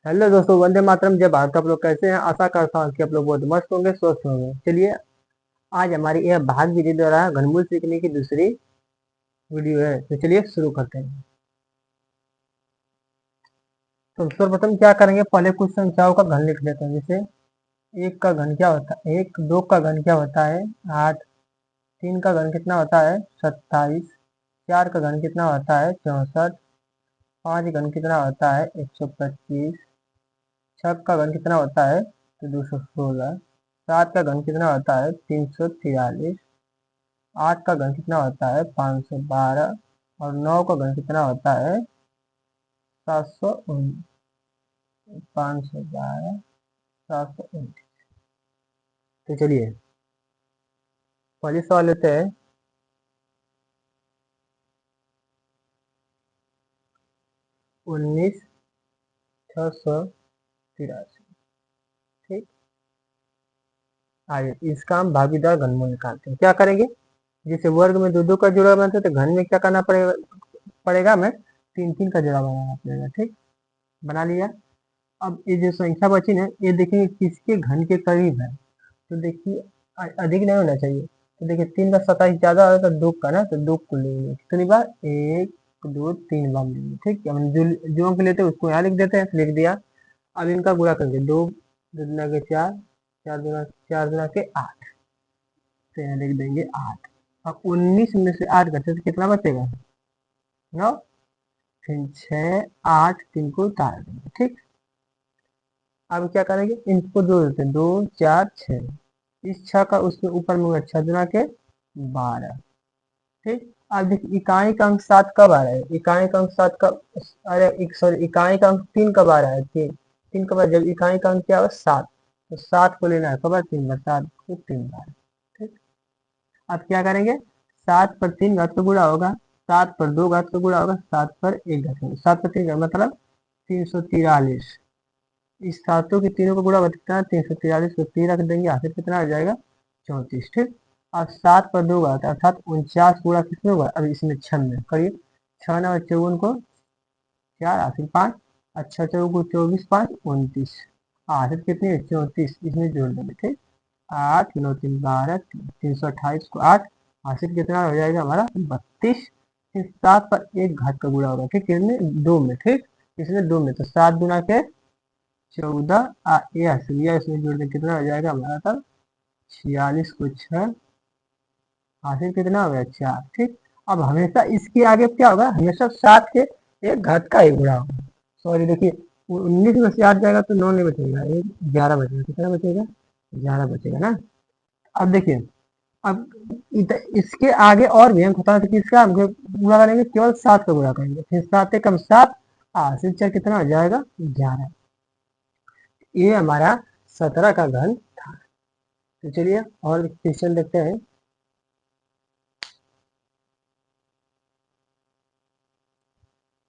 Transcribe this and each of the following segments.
Hello दोस्तों, वंदे मातरम, जय भारत। आप लोग कैसे हैं? आशा करता हूँ कि आप लोग बहुत मस्त होंगे, स्वस्थ होंगे। चलिए, आज हमारी यह भाग विधि द्वारा घनमूल सीखने की दूसरी वीडियो है। तो चलिए शुरू करते हैं। तो सर्वप्रथम क्या करेंगे, पहले कुछ संख्याओं का घन लिख लेते हैं। जैसे एक का घन क्या होता है, एक। दो का घन क्या होता है, 8। तीन का घन कितना होता है, 27। चार का घन कितना होता है, 64। पाँच घन कितना होता है, 125। छह का घन कितना होता है, तो 216। सात का घन कितना होता है, 343। आठ का घन कितना होता है, 512। और नौ का घन कितना होता है, 719। 512, 719। तो चलिए पहले सवाल लेते हैं। 19,683। ठीक। आइए इसका हम भागीदार घनमूल निकालते हैं। क्या करेंगे, जैसे वर्ग में दो दो का जोड़ा बनाते हैं, तो घन में क्या करना पड़ेगा हमें, तीन तीन का जोड़ा बनाना पड़ेगा। ठीक, बना लिया। अब ये जो संख्या बची ना, ये देखिए किसके घन के करीब है। तो देखिए अधिक नहीं होना चाहिए। तो देखिए 3 का 27 ज्यादा होगा, तो 2 का ना, तो 2 को लेंगे कितनी बार, 1 2 3 बार लेंगे। ठीक है, हम जो अंक लेते हैं उसको यहाँ लिख देते हैं, तो लिख दिया। अब इनका गुणा करेंगे, दो दो दूना के चार, चार दूना के 8। तो यहाँ लिख देंगे 8। अब 19 में से 8 घटे तो कितना बचेगा, 9। फिर 6 8 3 को उतार देंगे। ठीक, अब क्या करेंगे, इनको जोड़ देते हैं, 2 4 6। इस 6 का उसके ऊपर में होगा 6 दुना के 12। ठीक, अब देखिए इकाई का अंक 7 कब आ रहा है, इकाई का अंक 7 कब, अरे एक सॉरी, इकाई का अंक 3 कब आ रहा है, 3। 3 कब आ जब इकाई का अंक क्या होगा, 7। तो 7 को लेना है कब, 3 बार, 7 को 3 बार। ठीक, अब क्या करेंगे, 7 पर 3 घात का गुणा होगा, 7 पर 2 घात का गुणा होगा, 7 पर 1 घात का गुणा। 7 पर 3 का मतलब 343। इस सातों के तीनों का गुणा कितना है, 343 को 3 रख देंगे, आखिर कितना आ जाएगा, 34। ठीक, अब 7 पर 2 आता है, अर्थात 49 गुणा किसमें होगा, अब इसमें 6 में करिए। 6 9 54 को 4, आखिर 5। अच्छा, 4 को 24, 5 29। आखिर कितनी है, 34, इसमें जोड़ देंगे। ठीक, 8 9 3 12, 328 को 8, आखिर कितना हो जाएगा हमारा, 32। फिर 7 पर 1 घात का गुणा होगा, ठीक, इसमें 2 में। ठीक, इसमें 2 में, तो 7 गुना के 14, ये हंसिया इसमें जोड़ के कितना हो जाएगा हमारा, तब 46 को 6, हासिल कितना हो गया, 4। ठीक, अब हमेशा इसके आगे क्या होगा, हमेशा 7 के एक घात का ही गुणा होगा। सॉरी देखिए, 19 में से 8 जाएगा तो 9 नहीं बचेगा, एक 11 बचेगा। कितना बचेगा, 11 बचेगा ना। अब देखिए, अब इसके आगे और भी अंक होता है, तो किसका हम गुणा करेंगे, केवल 7 का गुणा करेंगे। फिर 7 एकम 7, हासिल 4 कितना हो जाएगा, 11। ये हमारा 17 का घन था। तो चलिए और क्वेश्चन देखते हैं।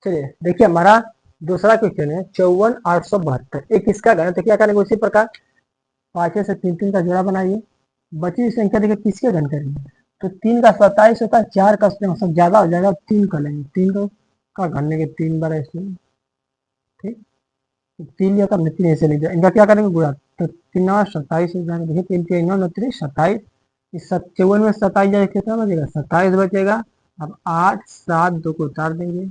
चलिए देखिए, हमारा दूसरा क्वेश्चन है 54,872। एक इसका घन, तो क्या करेंगे उसी प्रकार, पांचवें से तीन तीन का जोड़ा बनाइए। बची हुई संख्या देखिए किसके घन करेंगे, तो 3 का 27 होता है, 4 का उसमें मतलब ज्यादा हो जाएगा, 3 का लेंगे, 3 का घन लेंगे 3 बार इसमें। ठीक, तो 3 लिया, हमने 3 ऐसे लिख दिया। इनका क्या करेंगे गुणा, तो 3 और 27 हो जाएगा। देखिए 3 3 9 27। इस 54 में 27 जाएगा, कितना बचेगा, 27 बचेगा। अब 8 7 2 को उतार देंगे।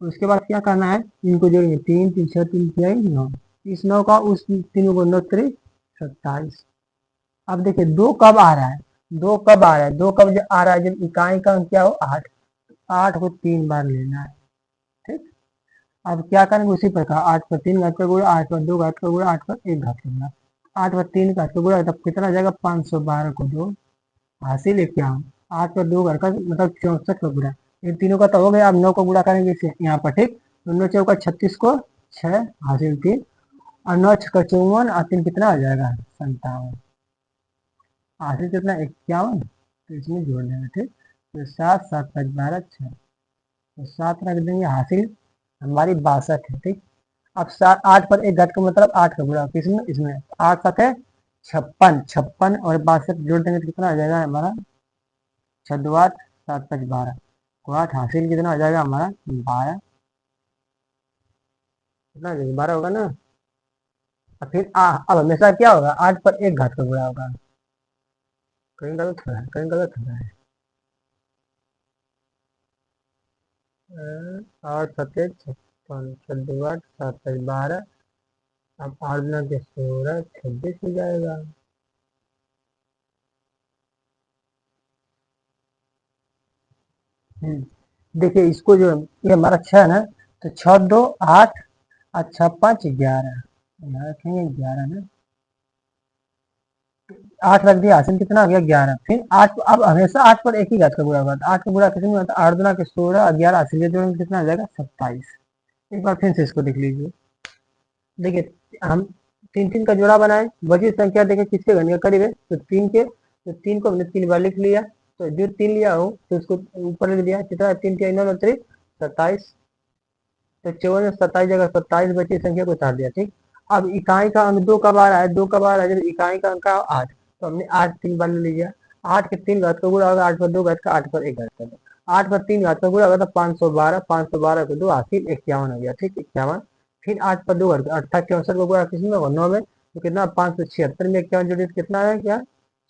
उसके बाद क्या करना है, इनको जोड़ेंगे, 3 3 6 3 6 9। इस 9 का उस तीनों को 9 3 27। अब देखिए 2 कब आ रहा है, 2 कब आ रहा है, 2 कब आ रहा है, जब इकाई का अंक क्या हो, 8। 8 को 3 बार लेना है। ठीक, अब क्या करेंगे उसी प्रकार, 8 पर 3 घात का गुणा, 8 पर 2 घात का गुणा, 8 पर 1 घात का गुणा। 8 पर 3 घात का गुणा, तब कितना आ जाएगा, 512 को 2, हासिल है क्या, 8 पर 2 घर का मतलब 64 का गुणा। इन तीनों का तो हो गया, अब 9 का गुणा करेंगे इसे यहाँ पर। ठीक, तो 9 चौका 36 को 6, हासिल 3। और 9 छक्का 54, और 3 कितना आ जाएगा, 57। हासिल कितना, 51। तो इसमें जोड़ देंगे। ठीक, तो 7 7 5 12 6, तो 7 रख देंगे, हासिल हमारी 62 है। ठीक, अब 7 8 पर 1 घट का मतलब 8 का गुणा किसमें, इसमें 8 7 है 56, 56 और 62 जोड़ देंगे तो कितना आ जाएगा हमारा, 6 2 8 7 5 12 को 8, हासिल कितना आ जाएगा हमारा, 12। कितना 12 होगा ना। और फिर अब हमेशा क्या होगा, 8 पर एक घात का गुणा होगा। कहीं गलत हो रहा है, कहीं गलत हो रहा है। 8 7 56, 14 8 7 12। अब 8 गुना के 16 26 हो जाएगा। देखिए इसको जो ये हमारा 6 है ना, तो 6 2 8 और 6 5 11, यहाँ रखेंगे 11 ना। 8 रख दिया, हासिल कितना आ गया 11। फिर 8, अब हमेशा 8 पर एक ही घात का गुणा होगा, तो 8 का गुणा कितने में होता है, 8 दुना के 16 और 11 हासिल के जोड़ में कितना आ जाएगा 27। एक बार फिर से इसको देख लीजिए। देखिए हम तीन तीन का जोड़ा बनाए, बची संख्या देखिए किसके घन के करीब है, तो 3 के, तो 3 को हमने 3 बार लिख लिया। तो जो 3 लिया हो तो उसको ऊपर लिख दिया, कितना 3 के 9 27। तो 54 में 27 जगह 27 बची संख्या को उतार दिया, ठीक। अब इकाई का अंक 2 कब आ रहा है, 2 कब आ रहा है, जब इकाई का अंक 8, तो हमने 8 3 बार ले लिया। 8 के 3 घात का गुणा होगा, 8 पर 2 घात का, 8 पर 1 घात का। 8 पर 3 घात का गुणा होगा तो 512, 512 को 2 हासिल 51 हो गया, ठीक 51। फिर 8 पर 2 घात का 68 को गुणा किसमें होगा 9 में, तो कितना 576 में 51 जोड़िए कितना है क्या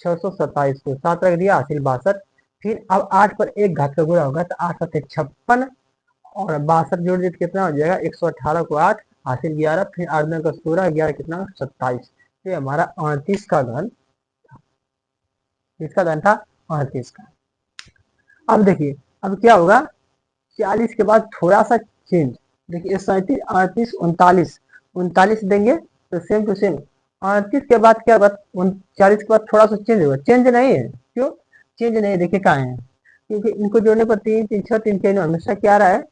627 को 7 रख दिया हासिल 62। फिर अब 8 पर 1 घात का गुणा होगा तो 8 7 56 और 62 जोड़ दीजिए कितना हो जाएगा 118 को 8 हासिल 11, फिर 8 9 का 16, 11 कितना 27। ये हमारा 38 का घन, इसका घन था 38 का। अब देखिए अब क्या होगा, 40 के बाद थोड़ा सा चेंज। देखिए 37 38 39, 39 देंगे तो सेम टू सेम। 38 के बाद क्या बात, 40 के बाद थोड़ा सा चेंज होगा, चेंज नहीं है क्यों, चेंज नहीं है, देखिए कहाँ है, क्योंकि इनको जोड़ने पर 3 3 6 3 6 हमेशा क्या रहा है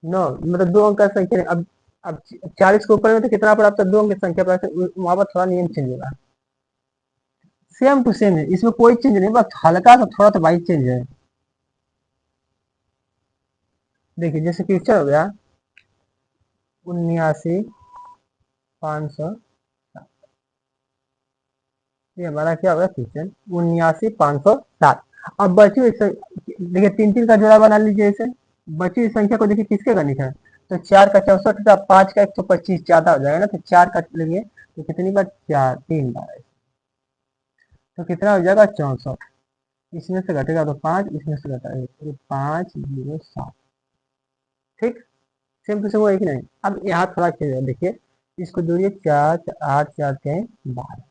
9, मतलब 2 अंक का संख्या है। अब 40 के ऊपर में तो कितना पड़ा, अब तो 2 अंक की संख्या पड़ा, वहां पर थोड़ा नियम चेंज होगा। सेम टू सेम है, इसमें कोई चेंज नहीं, बस हल्का सा थोड़ा तो भाई चेंज है। देखिए जैसे क्वेश्चन हो गया 79 500, ये हमारा क्या होगा क्वेश्चन 79 507। अब बची हुई देखिए तीन तीन का जोड़ा बना लीजिए इसे। बची हुई संख्या को देखिए किसके का लिखा है, तो 4 का 64 था, 5 का 125 ज्यादा हो जाएगा ना, तो 4 का लेंगे तो कितनी बार 4 3 बार, तो कितना हो जाएगा 64। इसमें से घटेगा तो 5, इसमें से घटेगा तो 507, ठीक। सेम टू सेम वो एक ही नहीं। अब यहाँ थोड़ा चेंज है, देखिए इसको जोड़िए 4 8 4 10 12,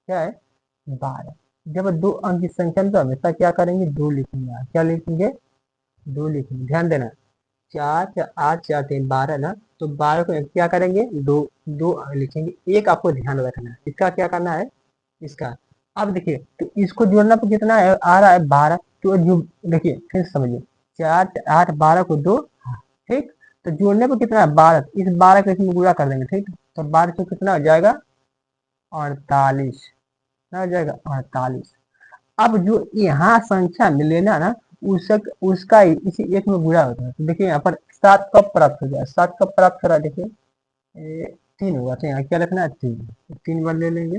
क्या है 12। जब दो अंक की संख्या में तो हमेशा क्या करेंगे 2 लिखेंगे, क्या लिखेंगे 2 लिखेंगे, ध्यान देना। 4 8 4 3 12 ना, तो 12 को क्या करेंगे 2 2 लिखेंगे। एक आपको ध्यान रखना है, इसका क्या करना है, इसका। अब देखिए तो इसको जोड़ना पर कितना है आ रहा है 12, तो जो देखिए फिर समझिए 4 8 12 को 2, ठीक। तो जोड़ने पर कितना है 12, इस 12 को इसमें गुणा कर देंगे, ठीक। तो 12 से कितना हो जाएगा 48, कितना हो जाएगा 48। अब जो यहाँ संख्या मिलेगा ना उसका ही इसी एक में गुणा होता है, तो देखिए यहाँ पर 7 कब प्राप्त हो जाए, 7 कब प्राप्त करा, देखिए 3 होगा, तो यहाँ क्या रखना है 3, तो 3 बार ले लेंगे,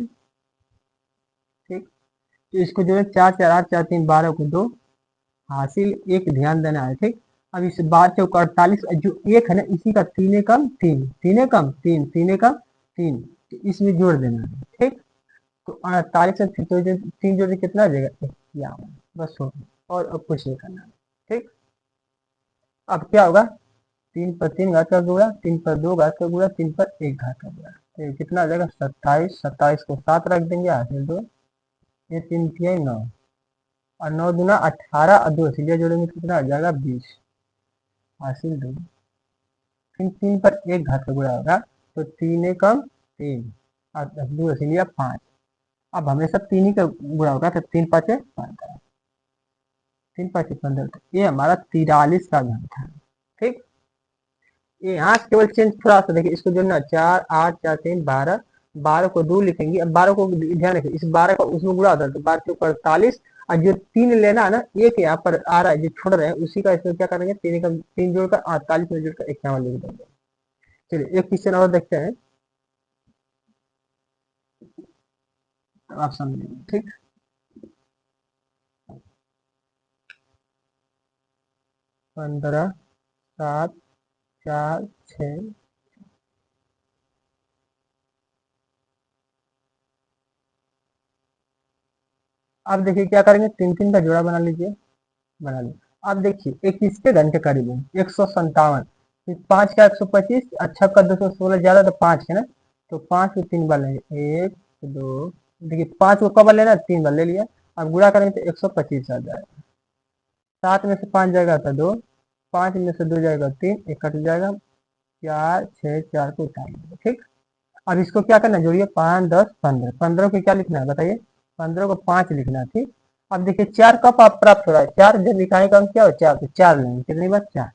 ठीक। तो इसको जो है 4 4 8 4 3 12 को 2 हासिल एक, ध्यान देना है, ठीक। अब इस 12 चौक 48 जो एक है ना इसी का 3 कम 3 3 कम 3 3 कम 3, तो इसमें जोड़ देना है, ठीक। तो 48 से तो 3 जोड़ के कितना आ जाएगा 51, बस हो गया। और अब कुछ नहीं करना है, ठीक। अब क्या होगा 3 पर 3 घात का गुणा, 3 पर 2 घात का गुणा, 3 पर 1 घात का गुणा, तो ये कितना आ जाएगा 27, 27 को 7 रख देंगे हासिल 2, ये 3 3 9, और 9 दूना 18 और 2 सीधे जोड़ेंगे तो कितना आ जाएगा 20 हासिल 2। फिर 3 पर 1 घात का गुणा होगा, तो 3 कम 3 और 2 सीलिया 5। अब हमेशा 3 ही का गुणा होगा, तो 3 5 15, 3 5 15, तो ये हमारा 43 का घन था, ठीक। ये यहाँ से केवल चेंज थोड़ा सा देखिए, इसको जोड़ना 4 8 4 3 12, 12 को 2 लिखेंगे। अब 12 को ध्यान रखिए, इस 12 का उसमें गुणा होता है, तो 12 के ऊपर 48, और जो 3 लेना है ना एक यहाँ पर आ रहा है जो छोड़ रहे हैं उसी का इसमें क्या करेंगे 3 का 3 जोड़कर 48 में जोड़कर 51 लिख देंगे। चलिए एक क्वेश्चन और देखते हैं, तो आप समझेंगे, ठीक। 15 7 4 6 अब देखिए क्या करेंगे, तीन तीन का जोड़ा बना लीजिए, बना लिया। अब देखिए एक किसके घन के करीब है, 157, फिर 5 का 125, अच्छा का 216, ज्यादा तो 5 है ना, तो 5 को 3 बार लेंगे, 1 2, देखिए 5 को कब लेना, 3 बार ले लिया। अब गुणा करेंगे तो 125 आ जाएगा, 7 में से 5 जाएगा तो 2, 5 में से 2 जाएगा 3, एक कट जाएगा, 4 6, 4 को उतार लेंगे, ठीक। अब इसको क्या करना है, जोड़िए, 5 10 15, 15 को क्या लिखना है बताइए, 15 को 5 लिखना है, ठीक। अब देखिए 4 कब आप प्राप्त हो रहा है, 4 जब लिखाने का क्या हो, 4 तो 4 लेंगे, कितनी बार, 4,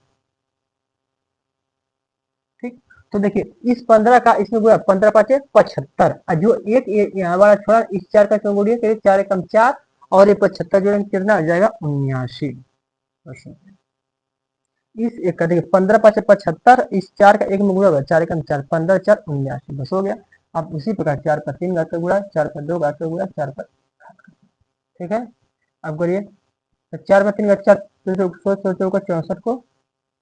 ठीक। तो देखिए इस 15 का इसमें गुणा, 15 पाँचे 75, और जो एक यहाँ वाला छोड़ा, इस 4 का इसमें गुणिए, करिए 4 एकम 4, और ये 75 जोड़ेंगे, कितना हो जाएगा, 79। इस एक का देखिए 15 पाँच 75, इस 4 का एक में गुणा होगा, 4 एकम 4, 15 4 79, बस हो गया। अब उसी प्रकार 4 पर 3 घात का गुणा, 4 पर 2 घात का गुणा, 4 पर, ठीक है। अब करिए, तो 4 पर 3 घात 4, सोच सोचो को 64 को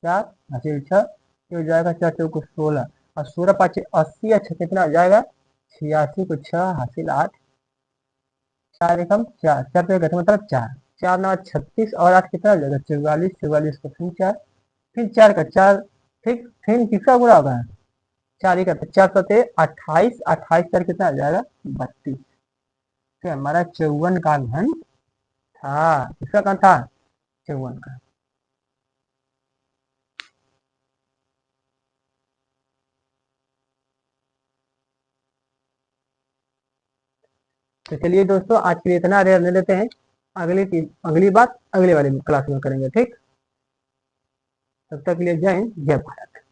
4 हासिल 6, ये हो जाएगा 4 चौको 16, और 16 पाँच 80, अच्छा कितना हो जाएगा, 86 को 6 हासिल 8, 4 एकम 4, 4 पे घट मतलब 4, 4 9 36, और 8 कितना हो जाएगा, 44, 44 को फिर 4, फिर 4 का 4, ठीक, फिर किसका गुणा होगा, 4 ही करते, 4 सते 28, 28 4 कितना आ जाएगा, 32, तो हमारा 54 का घन था, किसका घन था, 54 का। तो चलिए दोस्तों, आज के लिए इतना रहने देते हैं, अगली बात अगले वाले क्लास में करेंगे, ठीक। तब तक के लिए जय हिंद, जय भारत।